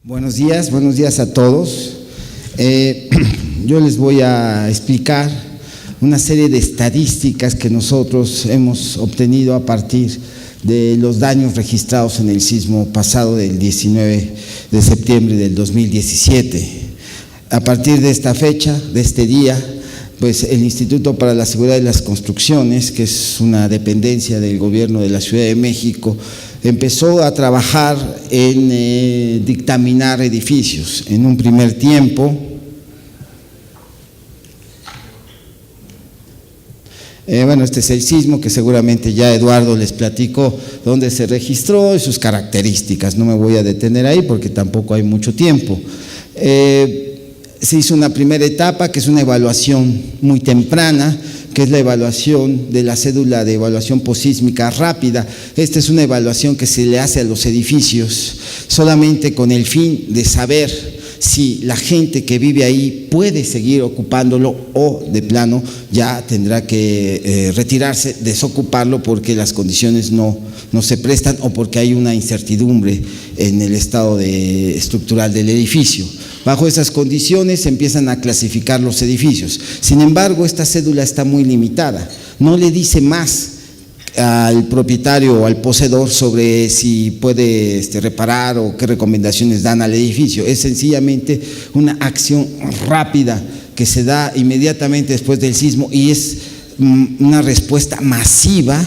Buenos días a todos. Yo les voy a explicar una serie de estadísticas que nosotros hemos obtenido a partir de los daños registrados en el sismo pasado del 19 de septiembre del 2017. A partir de esta fecha, de este día, pues el Instituto para la Seguridad de las Construcciones, que es una dependencia del gobierno de la Ciudad de México, empezó a trabajar en dictaminar edificios. En un primer tiempo, este es el sismo que seguramente ya Eduardo les platicó dónde se registró y sus características. No me voy a detener ahí porque tampoco hay mucho tiempo. Se hizo una primera etapa que es una evaluación muy temprana, que es la evaluación de la cédula de evaluación posísmica rápida. Esta es una evaluación que se le hace a los edificios solamente con el fin de saber si la gente que vive ahí puede seguir ocupándolo o de plano ya tendrá que retirarse, desocuparlo porque las condiciones no se prestan o porque hay una incertidumbre en el estado estructural del edificio. Bajo esas condiciones se empiezan a clasificar los edificios. Sin embargo, esta cédula está muy limitada, no le dice más al propietario o al poseedor sobre si puede reparar o qué recomendaciones dan al edificio. Es sencillamente una acción rápida que se da inmediatamente después del sismo y es una respuesta masiva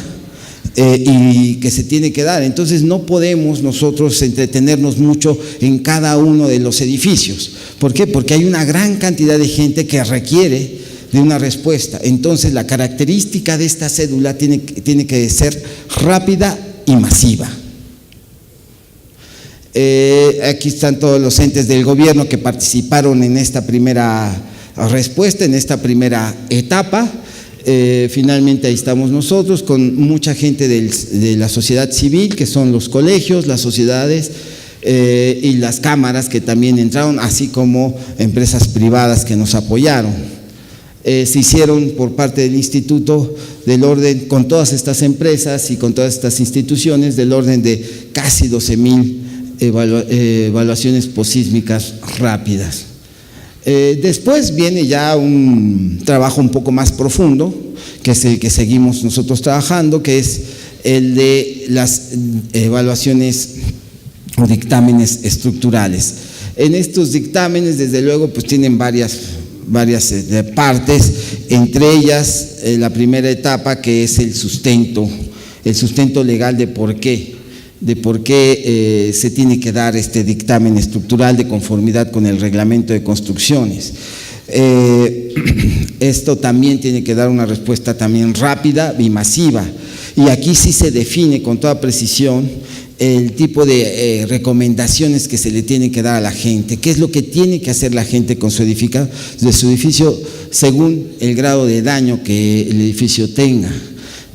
y que se tiene que dar. Entonces no podemos nosotros entretenernos mucho en cada uno de los edificios. ¿Por qué? Porque hay una gran cantidad de gente que requiere de una respuesta. Entonces la característica de esta cédula tiene que ser rápida y masiva. Aquí están todos los entes del gobierno que participaron en esta primera respuesta, en esta primera etapa. Finalmente ahí estamos nosotros con mucha gente de la sociedad civil, que son los colegios, las sociedades y las cámaras que también entraron, así como empresas privadas que nos apoyaron. Se hicieron por parte del instituto del orden, con todas estas empresas y con todas estas instituciones, del orden de casi 12,000 evaluaciones posísmicas rápidas. Después viene ya un trabajo un poco más profundo, que es el que seguimos nosotros trabajando, que es el de las evaluaciones o dictámenes estructurales. En estos dictámenes, desde luego, pues tienen varias partes, entre ellas la primera etapa, que es el sustento legal de por qué se tiene que dar este dictamen estructural de conformidad con el reglamento de construcciones. Esto también tiene que dar una respuesta también rápida y masiva, y aquí sí se define con toda precisión el tipo de recomendaciones que se le tienen que dar a la gente, qué es lo que tiene que hacer la gente con su edificio según el grado de daño que el edificio tenga.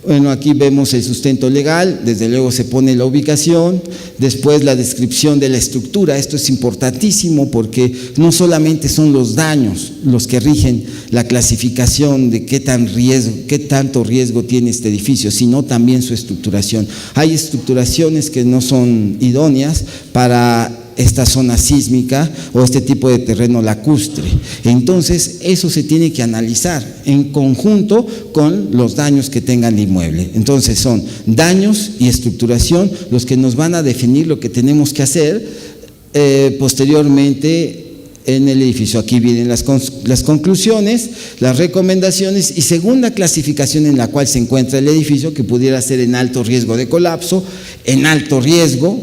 Bueno, aquí vemos el sustento legal, desde luego se pone la ubicación, después la descripción de la estructura. Esto es importantísimo porque no solamente son los daños los que rigen la clasificación de qué tanto riesgo tiene este edificio, sino también su estructuración. Hay estructuraciones que no son idóneas para esta zona sísmica o este tipo de terreno lacustre. Entonces, eso se tiene que analizar en conjunto con los daños que tenga el inmueble. Entonces, son daños y estructuración los que nos van a definir lo que tenemos que hacer posteriormente en el edificio. Aquí vienen las conclusiones, las recomendaciones y según la clasificación en la cual se encuentra el edificio, que pudiera ser en alto riesgo de colapso, en alto riesgo,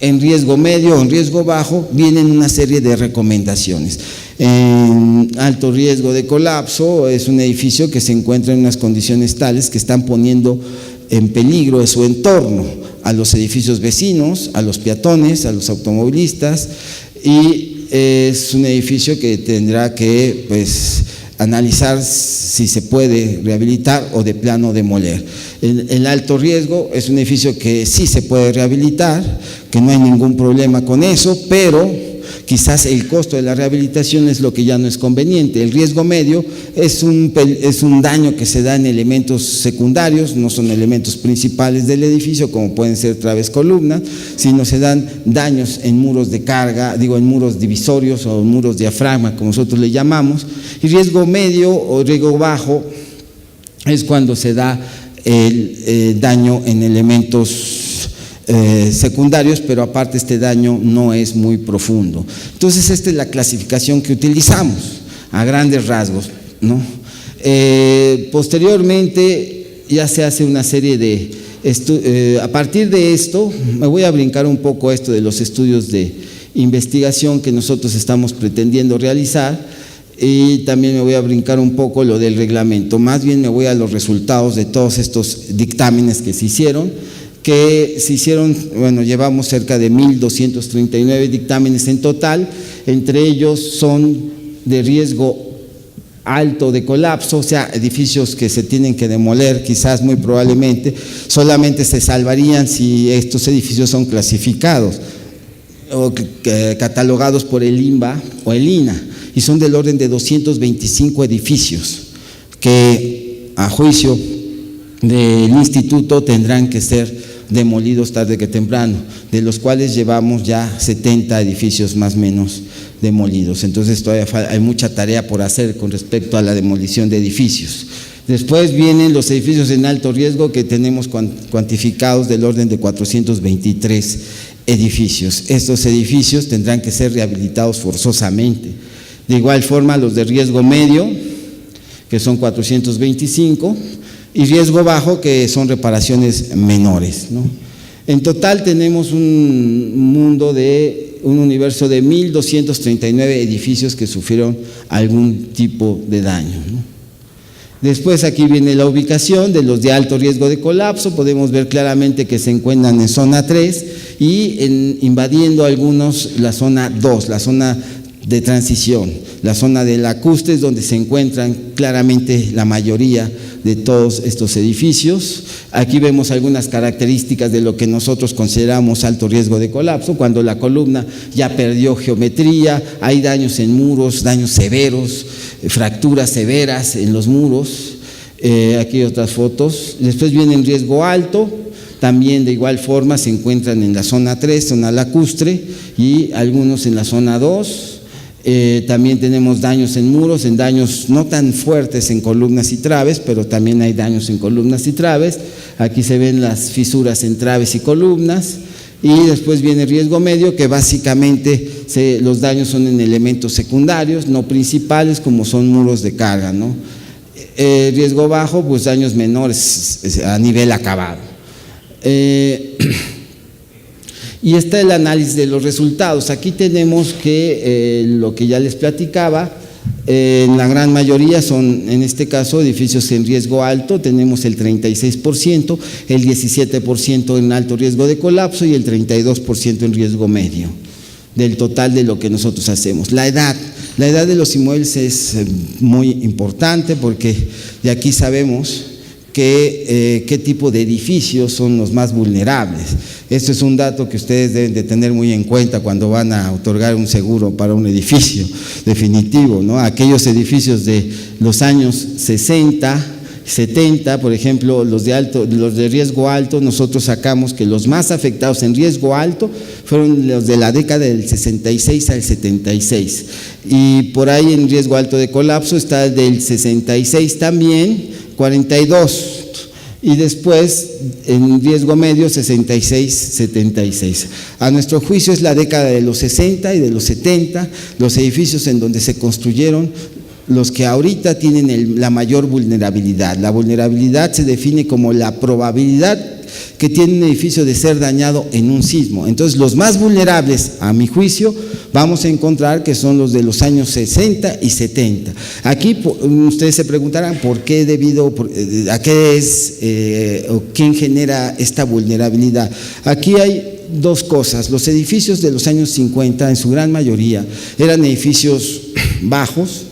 en riesgo medio o en riesgo bajo, vienen una serie de recomendaciones. En alto riesgo de colapso es un edificio que se encuentra en unas condiciones tales que están poniendo en peligro su entorno, a los edificios vecinos, a los peatones, a los automovilistas, y es un edificio que tendrá que analizar si se puede rehabilitar o de plano demoler. El alto riesgo es un edificio que sí se puede rehabilitar, que no hay ningún problema con eso, pero quizás el costo de la rehabilitación es lo que ya no es conveniente. El riesgo medio es un daño que se da en elementos secundarios, no son elementos principales del edificio, como pueden ser columnas, sino se dan daños en muros de carga, en muros divisorios o muros diafragma, como nosotros le llamamos. Y riesgo medio o riesgo bajo es cuando se da el daño en elementos secundarios, pero aparte este daño no es muy profundo. Entonces esta es la clasificación que utilizamos a grandes rasgos, ¿no? Posteriormente ya se hace una serie de a partir de esto me voy a brincar un poco esto de los estudios de investigación que nosotros estamos pretendiendo realizar, y también me voy a brincar un poco lo del reglamento. Más bien me voy a los resultados de todos estos dictámenes que se hicieron, bueno, llevamos cerca de 1,239 dictámenes en total. Entre ellos son de riesgo alto de colapso, o sea, edificios que se tienen que demoler, quizás muy probablemente solamente se salvarían si estos edificios son clasificados o catalogados por el INBA o el INA, y son del orden de 225 edificios que a juicio del instituto tendrán que ser demolidos tarde que temprano, de los cuales llevamos ya 70 edificios más o menos demolidos. Entonces todavía hay mucha tarea por hacer con respecto a la demolición de edificios. Después vienen los edificios en alto riesgo, que tenemos cuantificados del orden de 423 edificios. Estos edificios tendrán que ser rehabilitados forzosamente. De igual forma los de riesgo medio, que son 425, y riesgo bajo, que son reparaciones menores, ¿no? En total tenemos un universo de 1,239 edificios que sufrieron algún tipo de daño, ¿no? Después aquí viene la ubicación de los de alto riesgo de colapso. Podemos ver claramente que se encuentran en zona 3 y invadiendo algunos la zona 2, la zona de transición, la zona de lacustres, donde se encuentran claramente la mayoría de todos estos edificios. Aquí vemos algunas características de lo que nosotros consideramos alto riesgo de colapso, cuando la columna ya perdió geometría, hay daños en muros, daños severos, fracturas severas en los muros. Aquí otras fotos. Después viene el riesgo alto, también de igual forma se encuentran en la zona 3, zona lacustre, y algunos en la zona 2. También tenemos daños en muros, en daños no tan fuertes en columnas y traves, pero también hay daños en columnas y traves. Aquí se ven las fisuras en traves y columnas. Y después viene riesgo medio, que básicamente los daños son en elementos secundarios, no principales, como son muros de carga, ¿no? Riesgo bajo, pues daños menores a nivel acabado. Y está el análisis de los resultados. Aquí tenemos que lo que ya les platicaba, en la gran mayoría son, en este caso, edificios en riesgo alto. Tenemos el 36%, el 17% en alto riesgo de colapso y el 32% en riesgo medio, del total de lo que nosotros hacemos. La edad de los inmuebles es muy importante, porque de aquí sabemos qué tipo de edificios son los más vulnerables. Esto es un dato que ustedes deben de tener muy en cuenta cuando van a otorgar un seguro para un edificio definitivo, ¿no? Aquellos edificios de los años 60, 70, por ejemplo, los de riesgo alto, nosotros sacamos que los más afectados en riesgo alto fueron los de la década del 66 al 76, y por ahí en riesgo alto de colapso está el del 66 también, 42, y después en riesgo medio 66, 76. A nuestro juicio es la década de los 60 y de los 70, los edificios en donde se construyeron, los que ahorita tienen la mayor vulnerabilidad. La vulnerabilidad se define como la probabilidad que tiene un edificio de ser dañado en un sismo. Entonces, los más vulnerables, a mi juicio, vamos a encontrar que son los de los años 60 y 70. Aquí ustedes se preguntarán por qué, a qué es o quién genera esta vulnerabilidad. Aquí hay dos cosas. Los edificios de los años 50, en su gran mayoría, eran edificios bajos,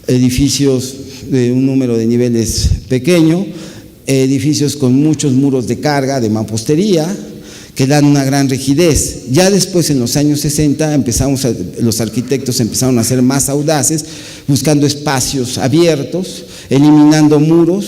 edificios de un número de niveles pequeño, edificios con muchos muros de carga, de mampostería, que dan una gran rigidez. Ya después, en los años 60, los arquitectos empezaron a ser más audaces, buscando espacios abiertos, eliminando muros,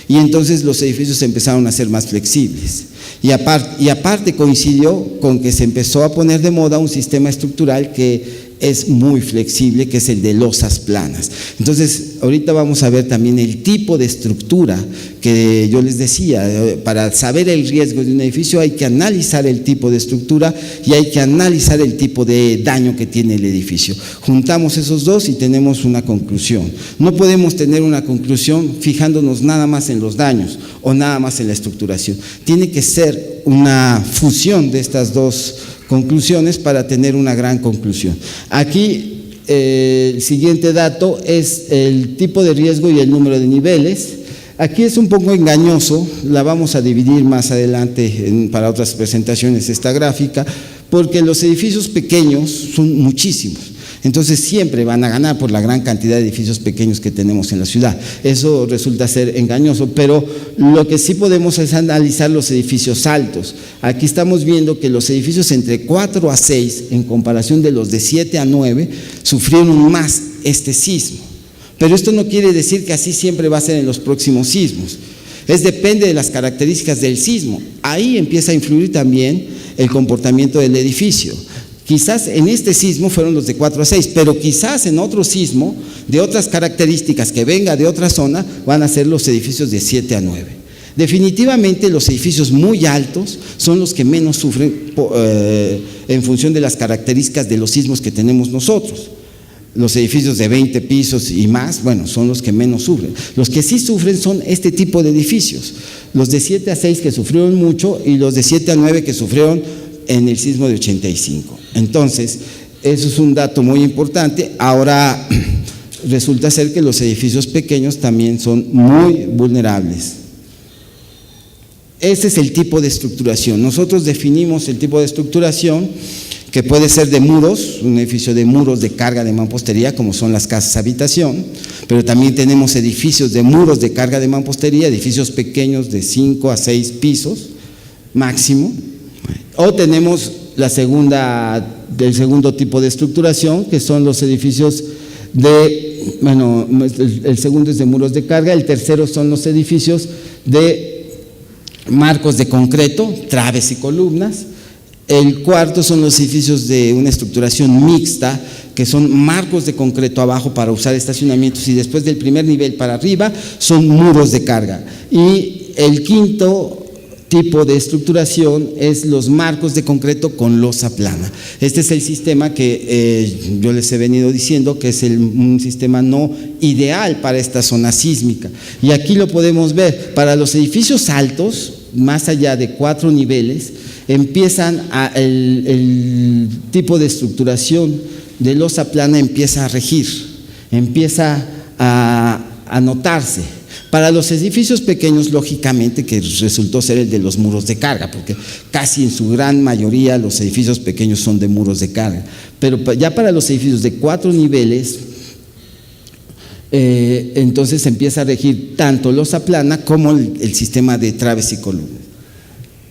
y entonces los edificios empezaron a ser más flexibles. Y aparte coincidió con que se empezó a poner de moda un sistema estructural que es muy flexible, que es el de losas planas. Entonces, ahorita vamos a ver también el tipo de estructura que yo les decía. Para saber el riesgo de un edificio hay que analizar el tipo de estructura y hay que analizar el tipo de daño que tiene el edificio. Juntamos esos dos y tenemos una conclusión. No podemos tener una conclusión fijándonos nada más en los daños o nada más en la estructuración. Tiene que ser una fusión de estas dos conclusiones para tener una gran conclusión. Aquí el siguiente dato es el tipo de riesgo y el número de niveles. Aquí es un poco engañoso, la vamos a dividir más adelante para otras presentaciones esta gráfica, porque los edificios pequeños son muchísimos. Entonces siempre van a ganar por la gran cantidad de edificios pequeños que tenemos en la ciudad. Eso resulta ser engañoso, pero lo que sí podemos es analizar los edificios altos. Aquí estamos viendo que los edificios entre 4 a 6, en comparación de los de 7 a 9, sufrieron más este sismo. Pero esto no quiere decir que así siempre va a ser en los próximos sismos. Depende de las características del sismo. Ahí empieza a influir también el comportamiento del edificio. Quizás en este sismo fueron los de 4 a 6, pero quizás en otro sismo de otras características que venga de otra zona van a ser los edificios de 7 a 9. Definitivamente los edificios muy altos son los que menos sufren en función de las características de los sismos que tenemos nosotros. Los edificios de 20 pisos y más, bueno, son los que menos sufren. Los que sí sufren son este tipo de edificios, los de 7 a 6 que sufrieron mucho y los de 7 a 9 que sufrieron en el sismo de 85. Entonces, eso es un dato muy importante. Ahora, resulta ser que los edificios pequeños también son muy vulnerables. Ese es el tipo de estructuración. Nosotros definimos el tipo de estructuración que puede ser de muros, un edificio de muros de carga de mampostería, como son las casas habitación, pero también tenemos edificios de muros de carga de mampostería, edificios pequeños de 5 a 6 pisos máximo. O tenemos el segundo tipo de estructuración, que son los edificios el segundo es de muros de carga, el tercero son los edificios de marcos de concreto, traves y columnas, el cuarto son los edificios de una estructuración mixta, que son marcos de concreto abajo para usar estacionamientos y después del primer nivel para arriba son muros de carga. Y el quinto tipo de estructuración es los marcos de concreto con losa plana. Este es el sistema que yo les he venido diciendo que es un sistema no ideal para esta zona sísmica. Y aquí lo podemos ver. Para los edificios altos, más allá de 4 niveles, empiezan el tipo de estructuración de losa plana empieza a regir, empieza a notarse. Para los edificios pequeños, lógicamente, que resultó ser el de los muros de carga, porque casi en su gran mayoría los edificios pequeños son de muros de carga. Pero ya para los edificios de 4 niveles, entonces empieza a regir tanto losa plana como el sistema de traves y columnas.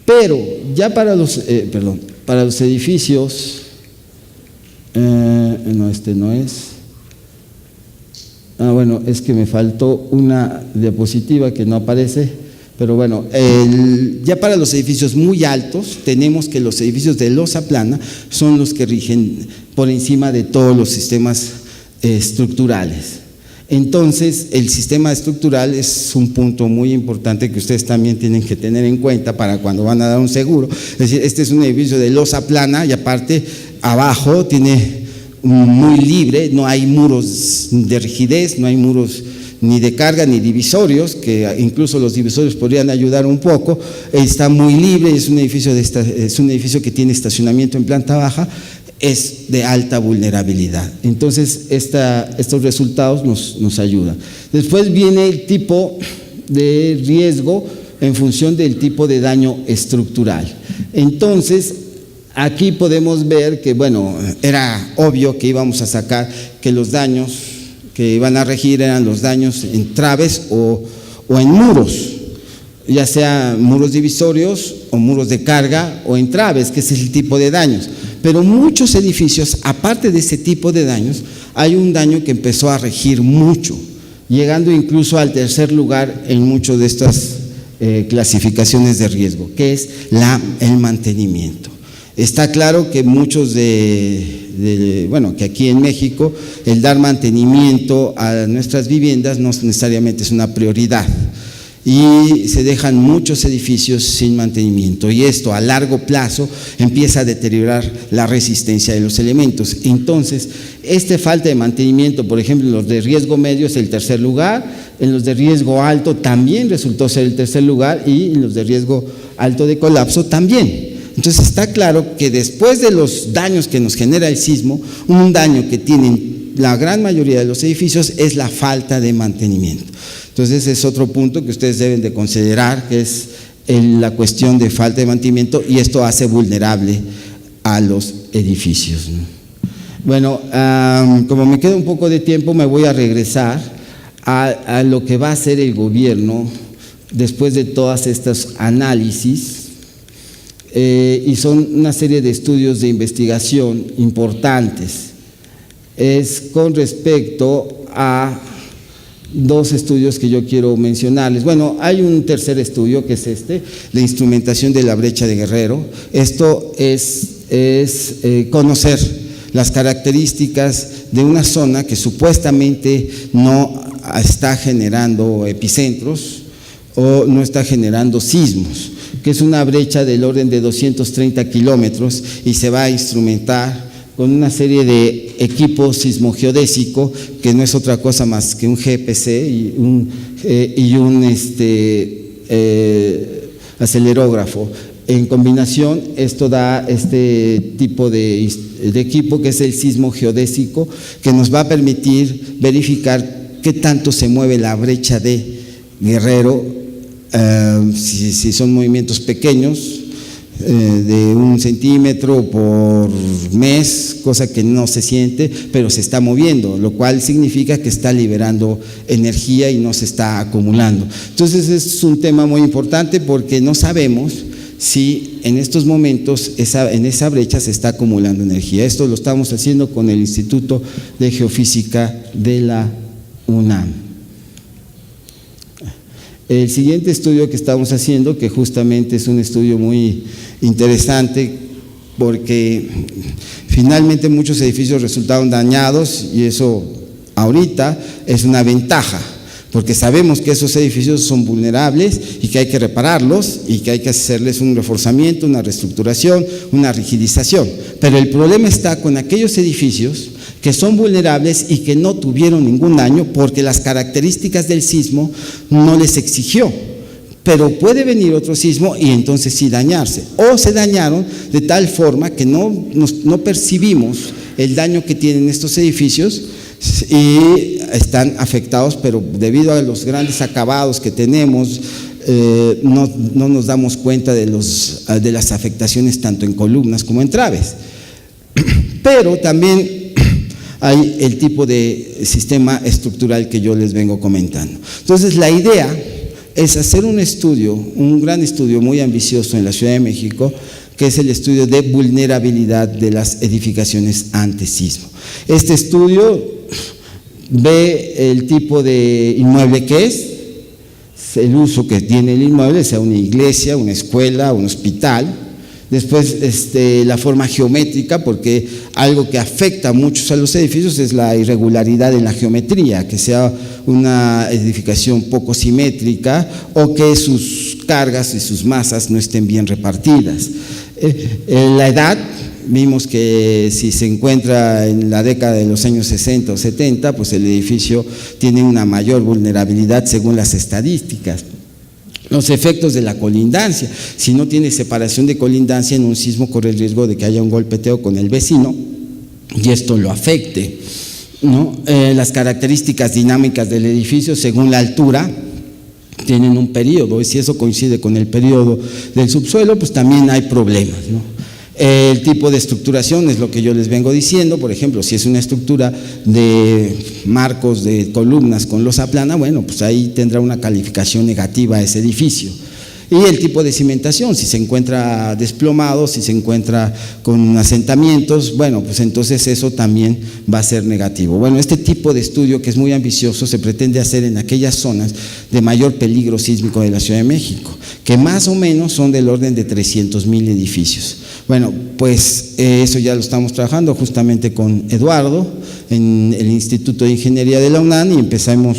Pero ya para los edificios, no, este no es. Bueno, es que me faltó una diapositiva que no aparece, pero bueno, ya para los edificios muy altos, tenemos que los edificios de losa plana son los que rigen por encima de todos los sistemas estructurales. Entonces, el sistema estructural es un punto muy importante que ustedes también tienen que tener en cuenta para cuando van a dar un seguro. Es decir, este es un edificio de losa plana y aparte abajo tiene muy libre, no hay muros de rigidez, no hay muros ni de carga ni divisorios, que incluso los divisorios podrían ayudar un poco. Está muy libre, es un edificio que tiene estacionamiento en planta baja, es de alta vulnerabilidad. Entonces, estos resultados nos ayudan. Después viene el tipo de riesgo en función del tipo de daño estructural. Entonces, aquí podemos ver que, bueno, era obvio que íbamos a sacar que los daños que iban a regir eran los daños en traves o en muros. ya sea muros divisorios o muros de carga o entraves, que ese es el tipo de daños. Pero muchos edificios, aparte de ese tipo de daños, hay un daño que empezó a regir mucho, llegando incluso al tercer lugar en muchas de estas clasificaciones de riesgo, que es el mantenimiento. Está claro que muchos que aquí en México el dar mantenimiento a nuestras viviendas no necesariamente es una prioridad y se dejan muchos edificios sin mantenimiento, y esto a largo plazo empieza a deteriorar la resistencia de los elementos. Entonces, esta falta de mantenimiento, por ejemplo, en los de riesgo medio es el tercer lugar, en los de riesgo alto también resultó ser el tercer lugar, y en los de riesgo alto de colapso también. Entonces está claro que después de los daños que nos genera el sismo, un daño que tienen la gran mayoría de los edificios es la falta de mantenimiento. Entonces es otro punto que ustedes deben de considerar, que es la cuestión de falta de mantenimiento, y esto hace vulnerable a los edificios, ¿no? Bueno, como me queda un poco de tiempo, me voy a regresar a lo que va a hacer el gobierno después de todas estas análisis. Y son una serie de estudios de investigación importantes. Es con respecto a dos estudios que yo quiero mencionarles. Bueno, hay un tercer estudio que es la instrumentación de la brecha de Guerrero. Esto es conocer las características de una zona que supuestamente no está generando epicentros o no está generando sismos, que es una brecha del orden de 230 kilómetros, y se va a instrumentar con una serie de equipo sismogeodésico, que no es otra cosa más que un GPC y un acelerógrafo. En combinación, esto da este tipo de equipo, que es el sismogeodésico, que nos va a permitir verificar qué tanto se mueve la brecha de Guerrero, si son movimientos pequeños, de 1 centímetro por mes, cosa que no se siente, pero se está moviendo, lo cual significa que está liberando energía y no se está acumulando. Entonces es un tema muy importante, porque no sabemos si en estos momentos en esa brecha se está acumulando energía. Esto lo estamos haciendo con el Instituto de Geofísica de la UNAM. El siguiente estudio que estamos haciendo, que justamente es un estudio muy interesante, porque finalmente muchos edificios resultaron dañados, y eso ahorita es una ventaja, porque sabemos que esos edificios son vulnerables y que hay que repararlos y que hay que hacerles un reforzamiento, una reestructuración, una rigidización. Pero el problema está con aquellos edificios que son vulnerables y que no tuvieron ningún daño porque las características del sismo no les exigió. Pero puede venir otro sismo y entonces sí dañarse, o se dañaron de tal forma que no percibimos el daño que tienen estos edificios y están afectados, pero debido a los grandes acabados que tenemos, no nos damos cuenta de las afectaciones tanto en columnas como en traves. Pero también hay el tipo de sistema estructural que yo les vengo comentando. Entonces la idea es hacer un estudio, un gran estudio muy ambicioso en la Ciudad de México, que es el estudio de vulnerabilidad de las edificaciones ante sismo. Este estudio ve el tipo de inmueble que es, el uso que tiene el inmueble, sea una iglesia, una escuela, un hospital. Después la forma geométrica, porque algo que afecta mucho a los edificios es la irregularidad en la geometría, que sea una edificación poco simétrica o que sus cargas y sus masas no estén bien repartidas. La edad, vimos que si se encuentra en la década de los años 60 o 70, pues el edificio tiene una mayor vulnerabilidad según las estadísticas. Los efectos de la colindancia, si no tiene separación de colindancia, en un sismo corre el riesgo de que haya un golpeteo con el vecino y esto lo afecte, ¿no? Las características dinámicas del edificio según la altura tienen un periodo, y si eso coincide con el periodo del subsuelo, pues también hay problemas, ¿no? El tipo de estructuración es lo que yo les vengo diciendo. Por ejemplo, si es una estructura de marcos de columnas con losa plana, bueno, pues ahí tendrá una calificación negativa ese edificio. Y el tipo de cimentación, si se encuentra desplomado, si se encuentra con asentamientos, bueno, pues entonces eso también va a ser negativo. Bueno, este tipo de estudio, que es muy ambicioso, se pretende hacer en aquellas zonas de mayor peligro sísmico de la Ciudad de México, que más o menos son del orden de 300,000 edificios. Bueno, pues eso ya lo estamos trabajando justamente con Eduardo en el Instituto de Ingeniería de la UNAM, y empezamos,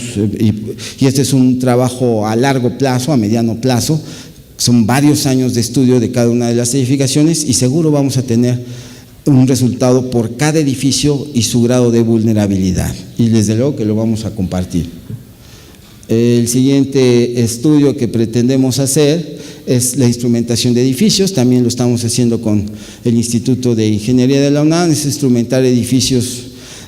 y este es un trabajo a largo plazo, a mediano plazo, son varios años de estudio de cada una de las edificaciones, y seguro vamos a tener un resultado por cada edificio y su grado de vulnerabilidad, y desde luego que lo vamos a compartir. El siguiente estudio que pretendemos hacer es la instrumentación de edificios, también lo estamos haciendo con el Instituto de Ingeniería de la UNAM, es instrumentar edificios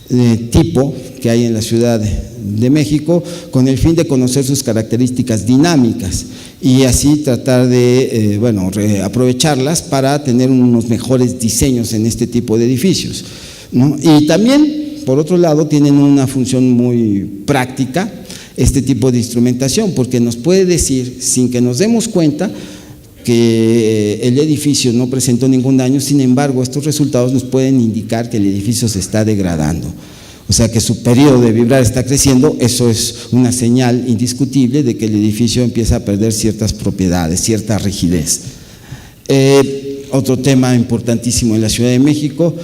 de tipo que hay en la Ciudad de México, con el fin de conocer sus características dinámicas y así tratar de aprovecharlas para tener unos mejores diseños en este tipo de edificios, ¿no? Y también, por otro lado, tienen una función muy práctica este tipo de instrumentación, porque nos puede decir, sin que nos demos cuenta, que el edificio no presentó ningún daño. Sin embargo, estos resultados nos pueden indicar que el edificio se está degradando, o sea que su periodo de vibrar está creciendo. Eso es una señal indiscutible de que el edificio empieza a perder ciertas propiedades, cierta rigidez. Otro tema importantísimo en la Ciudad de México,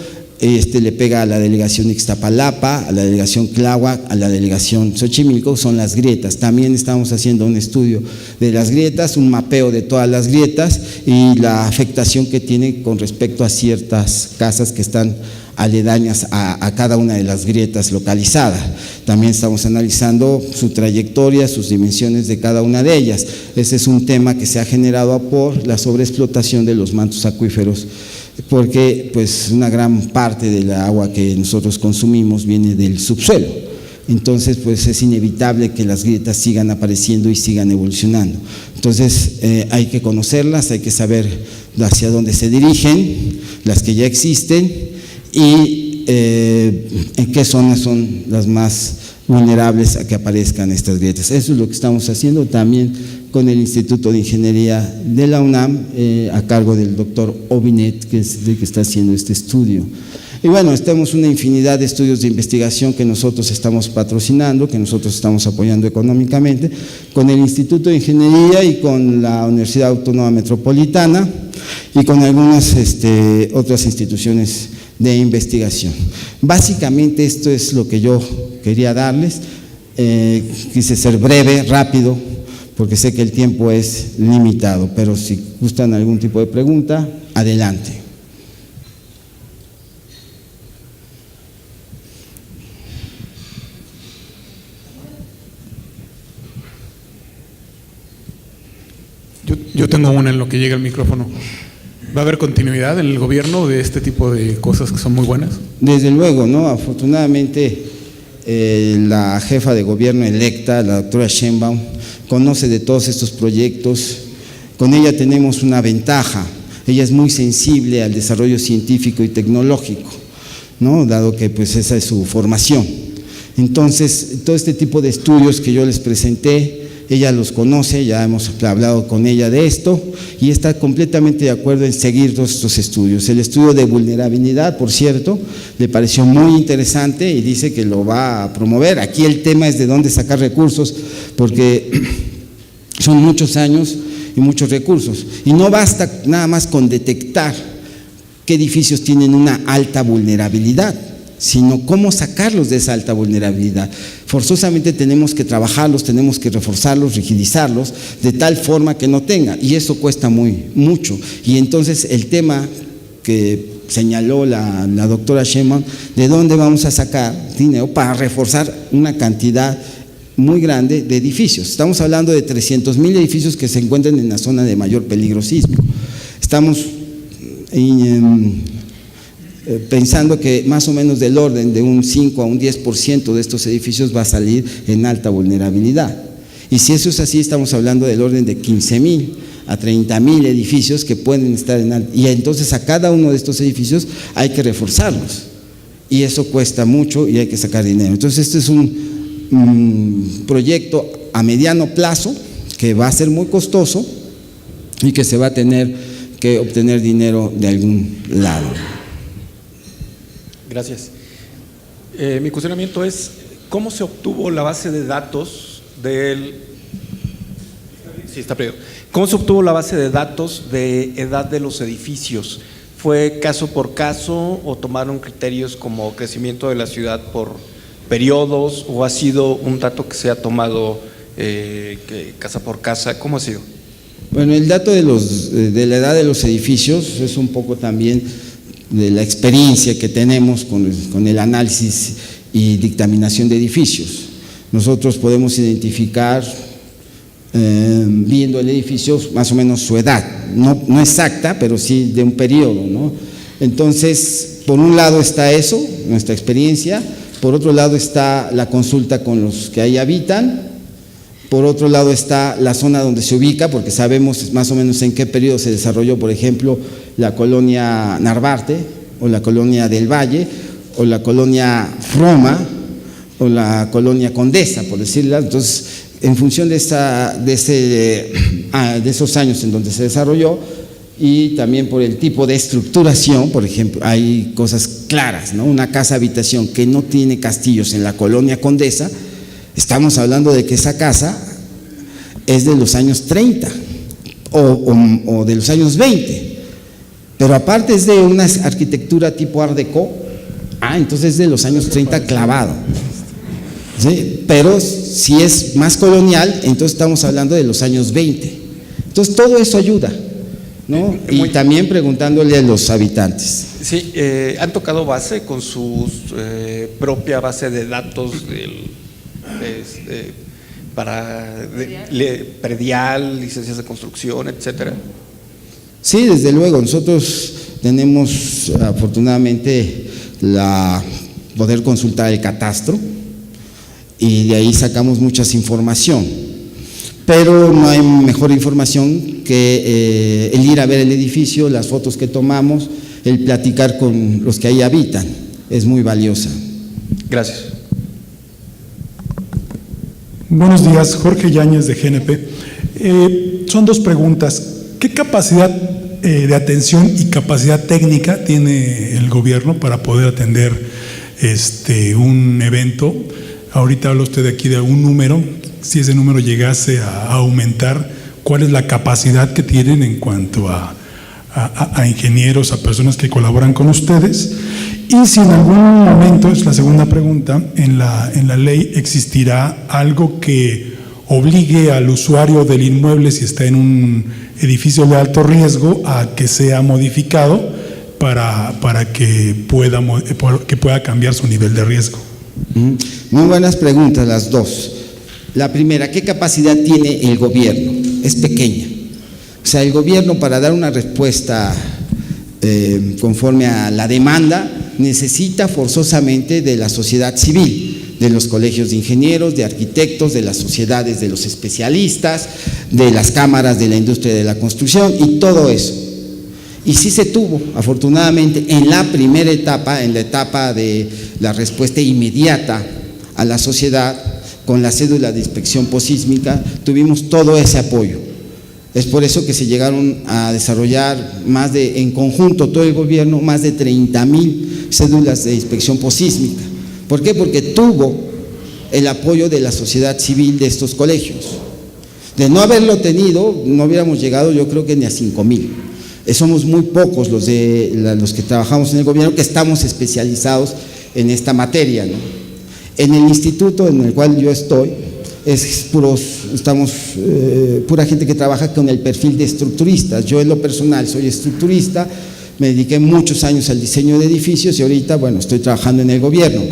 le pega a la delegación Ixtapalapa, a la delegación Tláhuac, a la delegación Xochimilco, son las grietas. También estamos haciendo un estudio de las grietas, un mapeo de todas las grietas y la afectación que tiene con respecto a ciertas casas que están aledañas a cada una de las grietas localizadas. También estamos analizando su trayectoria, sus dimensiones de cada una de ellas. Ese es un tema que se ha generado por la sobreexplotación de los mantos acuíferos, porque pues una gran parte del agua que nosotros consumimos viene del subsuelo. Entonces pues es inevitable que las grietas sigan apareciendo y sigan evolucionando. Entonces hay que conocerlas, hay que saber hacia dónde se dirigen, las que ya existen, y en qué zonas son las más vulnerables a que aparezcan estas grietas. Eso es lo que estamos haciendo también con el Instituto de Ingeniería de la UNAM, a cargo del doctor Obinet, que es el que está haciendo este estudio. Y bueno, tenemos una infinidad de estudios de investigación que nosotros estamos patrocinando, que nosotros estamos apoyando económicamente, con el Instituto de Ingeniería y con la Universidad Autónoma Metropolitana y con algunas otras instituciones de investigación. Básicamente esto es lo que yo quería darles. Quise ser breve, rápido, porque sé que el tiempo es limitado, pero si gustan algún tipo de pregunta, adelante. Yo tengo una en lo que llega el micrófono. ¿Va a haber continuidad en el gobierno de este tipo de cosas que son muy buenas? Desde luego, ¿no? Afortunadamente, la jefa de gobierno electa, la doctora Sheinbaum, conoce de todos estos proyectos. Con ella tenemos una ventaja: ella es muy sensible al desarrollo científico y tecnológico, ¿no? Dado que pues esa es su formación. Entonces, todo este tipo de estudios que yo les presenté, ella los conoce, ya hemos hablado con ella de esto y está completamente de acuerdo en seguir todos estos estudios. El estudio de vulnerabilidad, por cierto, le pareció muy interesante y dice que lo va a promover. Aquí el tema es de dónde sacar recursos, porque son muchos años y muchos recursos, y no basta nada más con detectar qué edificios tienen una alta vulnerabilidad, sino cómo sacarlos de esa alta vulnerabilidad. Forzosamente tenemos que trabajarlos, tenemos que reforzarlos, rigidizarlos, de tal forma que no tenga, y eso cuesta mucho. Y entonces el tema que señaló la doctora Sheinbaum, ¿de dónde vamos a sacar dinero para reforzar una cantidad muy grande de edificios? Estamos hablando de 300,000 edificios que se encuentran en la zona de mayor peligro sísmico. Estamos pensando que más o menos del orden de un 5 a un 10% de estos edificios va a salir en alta vulnerabilidad. Y si eso es así, estamos hablando del orden de 15,000 a 30,000 edificios que pueden estar en alta. Y entonces a cada uno de estos edificios hay que reforzarlos. Y eso cuesta mucho y hay que sacar dinero. Entonces este es un proyecto a mediano plazo que va a ser muy costoso, y que se va a tener que obtener dinero de algún lado. Gracias. Mi cuestionamiento es, ¿cómo se obtuvo la base de datos del… Sí, está perdido. ¿Cómo se obtuvo la base de datos de edad de los edificios? ¿Fue caso por caso o tomaron criterios como crecimiento de la ciudad por periodos o ha sido un dato que se ha tomado casa por casa? ¿Cómo ha sido? Bueno, el dato de la edad de los edificios es un poco también de la experiencia que tenemos con el análisis y dictaminación de edificios. Nosotros podemos identificar, viendo el edificio, más o menos su edad, no exacta, pero sí de un periodo, ¿no? Entonces, por un lado está eso, nuestra experiencia, por otro lado está la consulta con los que ahí habitan, por otro lado está la zona donde se ubica, porque sabemos más o menos en qué periodo se desarrolló, por ejemplo, la colonia Narvarte, o la colonia del Valle, o la colonia Roma, o la colonia Condesa, por decirla. Entonces, en función de esos años en donde se desarrolló, y también por el tipo de estructuración, por ejemplo, hay cosas claras, ¿no? Una casa habitación que no tiene castillos en la colonia Condesa, estamos hablando de que esa casa es de los años 30 o de los años 20, pero aparte es de una arquitectura tipo Art Deco, entonces es de los años 30 clavado, ¿sí? Pero si es más colonial, entonces estamos hablando de los años 20. Entonces todo eso ayuda, ¿no? Y también preguntándole a los habitantes. Sí, ¿han tocado base con su propia base de datos predial, licencias de construcción, etcétera? Sí, desde luego, nosotros tenemos afortunadamente poder consultar el catastro y de ahí sacamos mucha información, pero no hay mejor información que el ir a ver el edificio, las fotos que tomamos, el platicar con los que ahí habitan, es muy valiosa. Gracias. Buenos días, Jorge Yáñez de GNP. Son dos preguntas. ¿Qué capacidad de atención y capacidad técnica tiene el gobierno para poder atender un evento? Ahorita habla usted aquí de un número, si ese número llegase a aumentar, ¿cuál es la capacidad que tienen en cuanto a ingenieros, a personas que colaboran con ustedes? Y si en algún momento, es la segunda pregunta, en la ley existirá algo que obligue al usuario del inmueble, si está en un edificio de alto riesgo, a que sea modificado para que pueda cambiar su nivel de riesgo. Muy buenas preguntas las dos. La primera, ¿qué capacidad tiene el gobierno? Es pequeña. O sea, el gobierno, para dar una respuesta conforme a la demanda, necesita forzosamente de la sociedad civil, de los colegios de ingenieros, de arquitectos, de las sociedades de los especialistas, de las cámaras de la industria de la construcción y todo eso. Y sí se tuvo, afortunadamente, en la primera etapa, en la etapa de la respuesta inmediata a la sociedad, con la cédula de inspección posísmica, tuvimos todo ese apoyo. Es por eso que se llegaron a desarrollar en conjunto todo el gobierno, más de 30,000 cédulas de inspección posísmica. ¿Por qué? Porque tuvo el apoyo de la sociedad civil de estos colegios. De no haberlo tenido, no hubiéramos llegado, yo creo que ni a 5,000. Somos muy pocos los que trabajamos en el gobierno que estamos especializados en esta materia, ¿no? En el instituto en el cual yo estoy, estamos pura gente que trabaja con el perfil de estructuristas. Yo en lo personal soy estructurista, me dediqué muchos años al diseño de edificios y ahorita, bueno, estoy trabajando en el gobierno.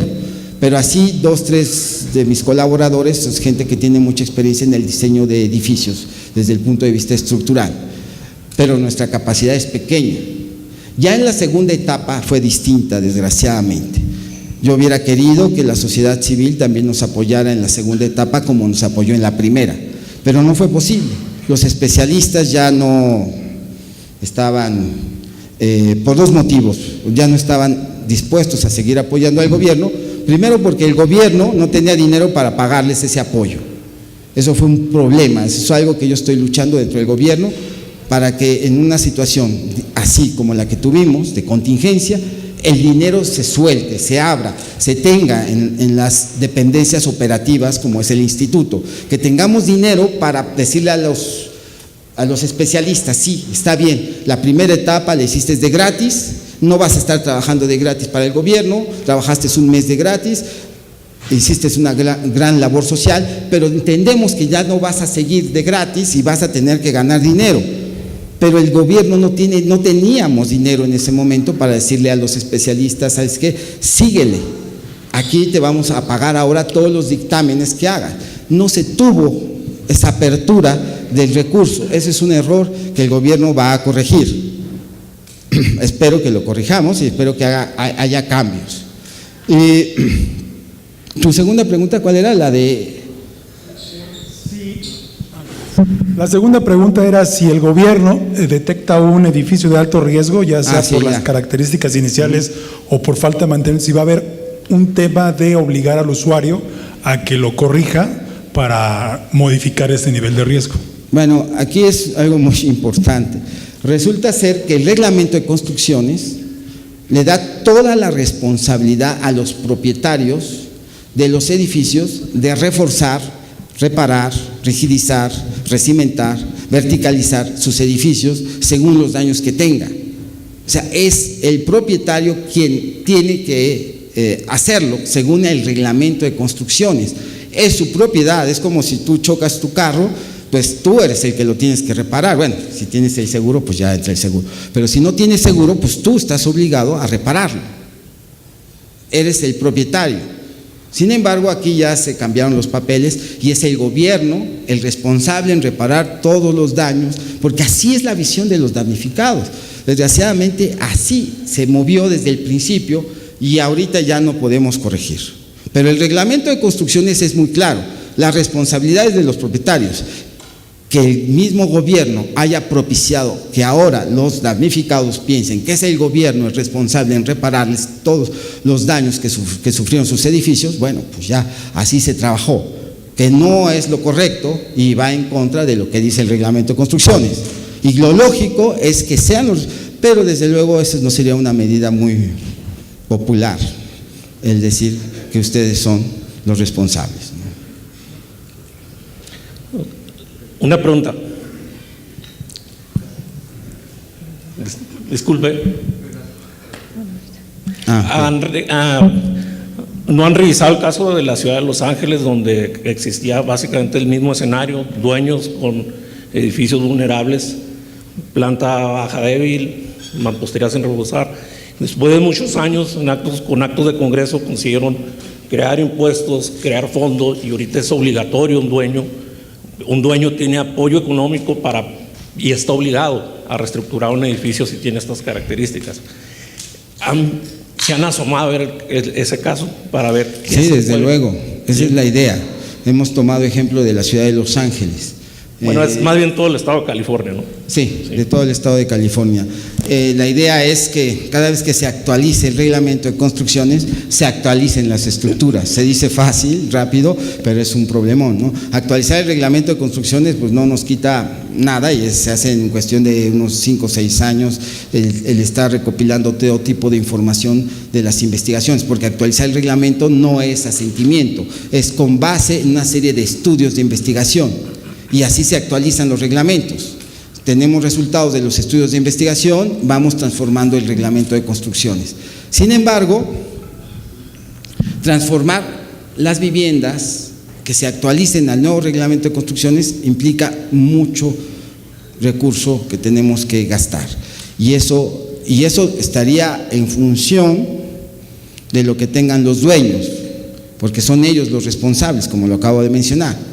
Pero así 2, 3 de mis colaboradores es gente que tiene mucha experiencia en el diseño de edificios desde el punto de vista estructural, pero nuestra capacidad es pequeña. Ya en la segunda etapa fue distinta, desgraciadamente. Yo hubiera querido que la sociedad civil también nos apoyara en la segunda etapa como nos apoyó en la primera, pero no fue posible. Los especialistas ya no estaban, por 2 motivos, ya no estaban dispuestos a seguir apoyando al gobierno. Primero, porque el gobierno no tenía dinero para pagarles ese apoyo. Eso fue un problema, eso es algo que yo estoy luchando dentro del gobierno, para que en una situación así como la que tuvimos, de contingencia, el dinero se suelte, se abra, se tenga en las dependencias operativas como es el instituto, que tengamos dinero para decirle a los especialistas, sí, está bien, la primera etapa la hiciste de gratis, no vas a estar trabajando de gratis para el gobierno, trabajaste un mes de gratis, hiciste una gran labor social, pero entendemos que ya no vas a seguir de gratis y vas a tener que ganar dinero. Pero el gobierno no teníamos dinero en ese momento para decirle a los especialistas, ¿sabes qué? Síguele, aquí te vamos a pagar ahora todos los dictámenes que hagan. No se tuvo esa apertura del recurso. Ese es un error que el gobierno va a corregir. Espero que lo corrijamos y espero que haya cambios. Tu segunda pregunta, ¿cuál era? La de... La segunda pregunta era si el gobierno detecta un edificio de alto riesgo, ya sea por las características iniciales o por falta de mantenimiento, si va a haber un tema de obligar al usuario a que lo corrija para modificar ese nivel de riesgo. Bueno, aquí es algo muy importante. Resulta ser que el reglamento de construcciones le da toda la responsabilidad a los propietarios de los edificios de reforzar, reparar, rigidizar, recimentar, verticalizar sus edificios según los daños que tenga. O sea, es el propietario quien tiene que hacerlo según el reglamento de construcciones. Es su propiedad, es como si tú chocas tu carro, pues tú eres el que lo tienes que reparar. Bueno, si tienes el seguro, pues ya entra el seguro. Pero si no tienes seguro, pues tú estás obligado a repararlo. Eres el propietario. Sin embargo, aquí ya se cambiaron los papeles y es el gobierno el responsable en reparar todos los daños, porque así es la visión de los damnificados. Desgraciadamente, así se movió desde el principio y ahorita ya no podemos corregir. Pero el reglamento de construcciones es muy claro, las responsabilidades de los propietarios. Que el mismo gobierno haya propiciado que ahora los damnificados piensen que es el gobierno el responsable en repararles todos los daños que sufrieron sus edificios, bueno, pues ya así se trabajó, que no es lo correcto y va en contra de lo que dice el reglamento de construcciones. Y lo lógico es que sean los, pero desde luego eso no sería una medida muy popular, el decir que ustedes son los responsables. Una pregunta. Disculpe. ¿No han revisado el caso de la ciudad de Los Ángeles, donde existía básicamente el mismo escenario, dueños con edificios vulnerables, planta baja débil, mampostería sin rebosar? Después de muchos años, con actos de Congreso, consiguieron crear impuestos, crear fondos, y ahorita es obligatorio un dueño tiene apoyo económico y está obligado a reestructurar un edificio si tiene estas características. ¿Se han asomado a ver ese caso para ver? Sí, desde luego, esa es la idea. Hemos tomado ejemplo de la ciudad de Los Ángeles. Bueno, es más bien todo el estado de California, ¿no? Sí, de todo el estado de California. La idea es que cada vez que se actualice el reglamento de construcciones, se actualicen las estructuras. Se dice fácil, rápido, pero es un problemón, ¿no? Actualizar el reglamento de construcciones pues no nos quita nada y se hace en cuestión de unos 5 o 6 años el estar recopilando todo tipo de información de las investigaciones, porque actualizar el reglamento no es asentimiento, es con base en una serie de estudios de investigación. Y así se actualizan los reglamentos. Tenemos resultados de los estudios de investigación, vamos transformando el reglamento de construcciones. Sin embargo, transformar las viviendas que se actualicen al nuevo reglamento de construcciones implica mucho recurso que tenemos que gastar. Y eso estaría en función de lo que tengan los dueños, porque son ellos los responsables, como lo acabo de mencionar.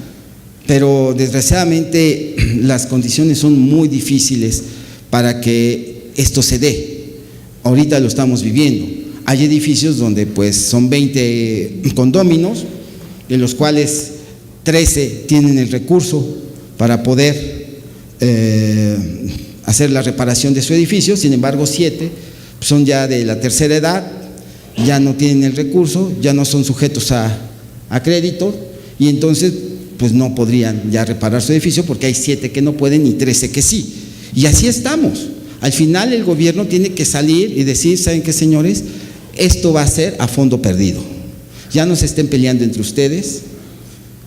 Pero desgraciadamente las condiciones son muy difíciles para que esto se dé. Ahorita lo estamos viviendo. Hay edificios donde pues son 20 condóminos, de los cuales 13 tienen el recurso para poder hacer la reparación de su edificio. Sin embargo, 7 son ya de la tercera edad, ya no tienen el recurso, ya no son sujetos a crédito, y entonces pues no podrían ya reparar su edificio porque hay 7 que no pueden y 13 que sí. Y así estamos. Al final el gobierno tiene que salir y decir, ¿saben qué, señores? Esto va a ser a fondo perdido. Ya no se estén peleando entre ustedes,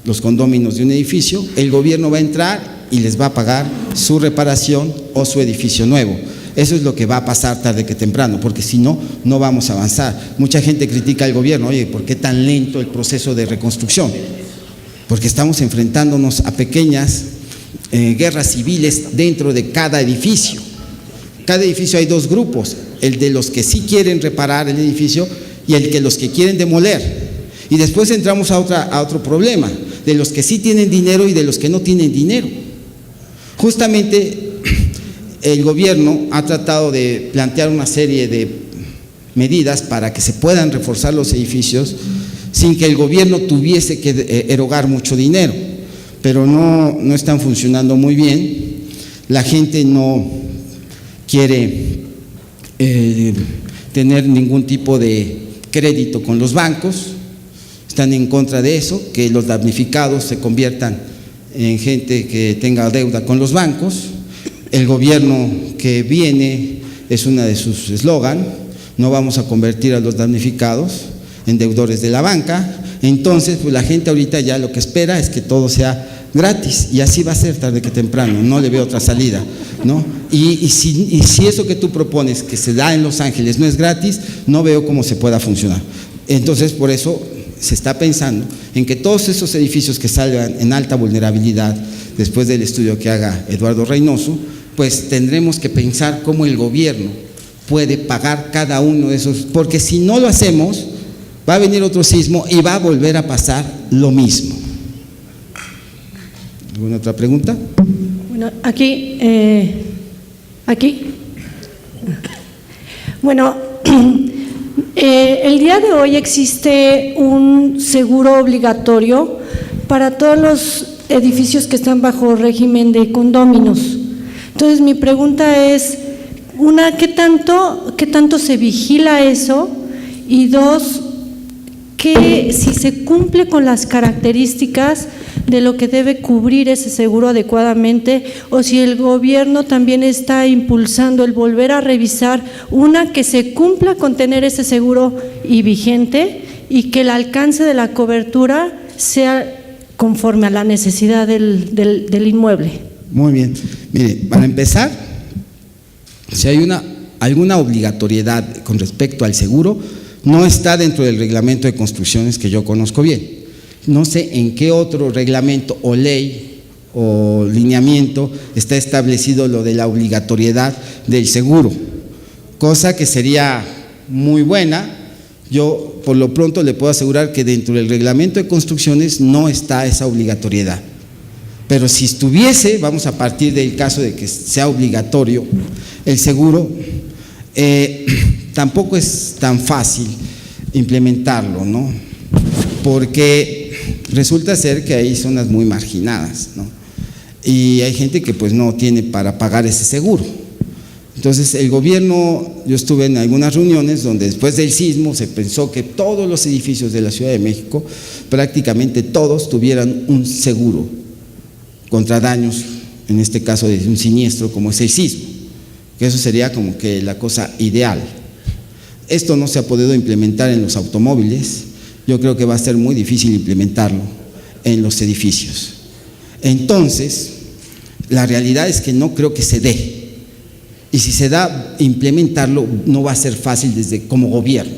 los condóminos de un edificio, el gobierno va a entrar y les va a pagar su reparación o su edificio nuevo. Eso es lo que va a pasar tarde que temprano, porque si no, no vamos a avanzar. Mucha gente critica al gobierno, oye, ¿por qué tan lento el proceso de reconstrucción? Porque estamos enfrentándonos a pequeñas guerras civiles dentro de cada edificio. Cada edificio hay dos grupos, el de los que sí quieren reparar el edificio y el de los que quieren demoler. Y después entramos a otro problema, de los que sí tienen dinero y de los que no tienen dinero. Justamente el gobierno ha tratado de plantear una serie de medidas para que se puedan reforzar los edificios sin que el gobierno tuviese que erogar mucho dinero, pero no están funcionando muy bien. La gente no quiere tener ningún tipo de crédito con los bancos, están en contra de eso, que los damnificados se conviertan en gente que tenga deuda con los bancos. El gobierno que viene es una de sus eslogan, no vamos a convertir a los damnificados en deudores de la banca. Entonces, pues la gente ahorita ya lo que espera es que todo sea gratis, y así va a ser tarde que temprano, no le veo otra salida, ¿no? Y si eso que tú propones que se da en Los Ángeles no es gratis, no veo cómo se pueda funcionar. Entonces, por eso se está pensando en que todos esos edificios que salgan en alta vulnerabilidad, después del estudio que haga Eduardo Reynoso, pues tendremos que pensar cómo el gobierno puede pagar cada uno de esos, porque si no lo hacemos, va a venir otro sismo y va a volver a pasar lo mismo. ¿Alguna otra pregunta? Bueno, aquí. Bueno, el día de hoy existe un seguro obligatorio para todos los edificios que están bajo régimen de condóminos. Entonces, mi pregunta es, una, ¿qué tanto se vigila eso? Y dos, si se cumple con las características de lo que debe cubrir ese seguro adecuadamente, o si el gobierno también está impulsando el volver a revisar, una, que se cumpla con tener ese seguro y vigente, y que el alcance de la cobertura sea conforme a la necesidad del inmueble. Muy bien. Mire, para empezar, si hay alguna obligatoriedad con respecto al seguro, no está dentro del reglamento de construcciones que yo conozco bien. No sé en qué otro reglamento o ley o lineamiento está establecido lo de la obligatoriedad del seguro, cosa que sería muy buena. Yo por lo pronto le puedo asegurar que dentro del reglamento de construcciones no está esa obligatoriedad. Pero si estuviese, vamos a partir del caso de que sea obligatorio el seguro, tampoco es tan fácil implementarlo, ¿no? Porque resulta ser que hay zonas muy marginadas, ¿no? Y hay gente que pues no tiene para pagar ese seguro. Entonces el gobierno, yo estuve en algunas reuniones donde después del sismo se pensó que todos los edificios de la Ciudad de México, prácticamente todos, tuvieran un seguro contra daños, en este caso de un siniestro como es el sismo, que eso sería como que la cosa ideal. Esto no se ha podido implementar en los automóviles, yo creo que va a ser muy difícil implementarlo en los edificios. Entonces, la realidad es que no creo que se dé, y si se da, implementarlo no va a ser fácil como gobierno.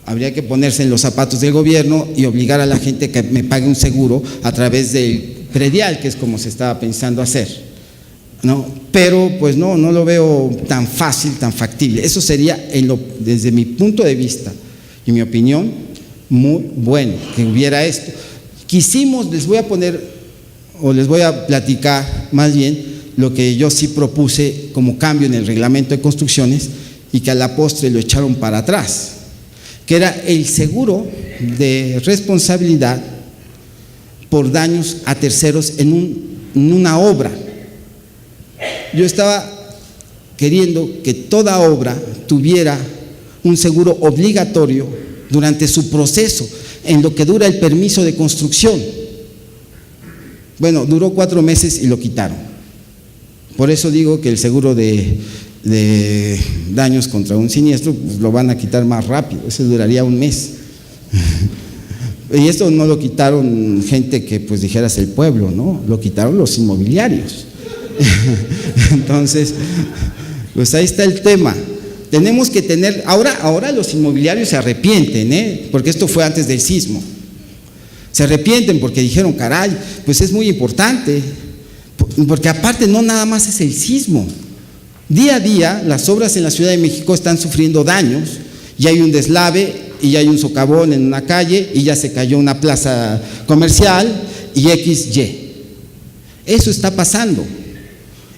Habría que ponerse en los zapatos del gobierno y obligar a la gente que me pague un seguro a través del predial, que es como se estaba pensando hacer, ¿no? Pero pues no lo veo tan fácil, tan factible. Eso sería, desde mi punto de vista y mi opinión, muy bueno que hubiera esto. Les voy a platicar más bien lo que yo sí propuse como cambio en el reglamento de construcciones y que a la postre lo echaron para atrás, que era el seguro de responsabilidad por daños a terceros en una obra. Yo estaba queriendo que toda obra tuviera un seguro obligatorio durante su proceso, en lo que dura el permiso de construcción. Bueno, duró 4 meses y lo quitaron. Por eso digo que el seguro de daños contra un siniestro pues lo van a quitar más rápido, ese duraría un mes. Y esto no lo quitaron gente que pues dijeras el pueblo, ¿no? Lo quitaron los inmobiliarios. Entonces, pues ahí está el tema. Tenemos que tener, ahora los inmobiliarios se arrepienten, porque esto fue antes del sismo. Se arrepienten porque dijeron, caray, pues es muy importante, porque aparte no nada más es el sismo. Día a día las obras en la Ciudad de México están sufriendo daños, y hay un deslave, y hay un socavón en una calle, y ya se cayó una plaza comercial, y XY. Eso está pasando.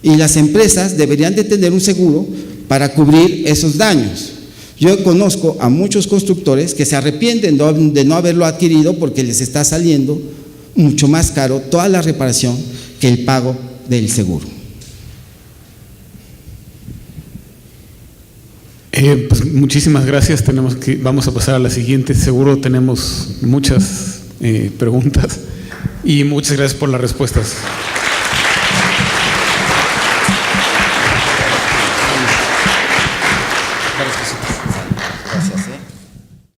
Y las empresas deberían de tener un seguro para cubrir esos daños. Yo conozco a muchos constructores que se arrepienten de no haberlo adquirido porque les está saliendo mucho más caro toda la reparación que el pago del seguro. Pues muchísimas gracias. Vamos a pasar a la siguiente. Seguro tenemos muchas preguntas y muchas gracias por las respuestas.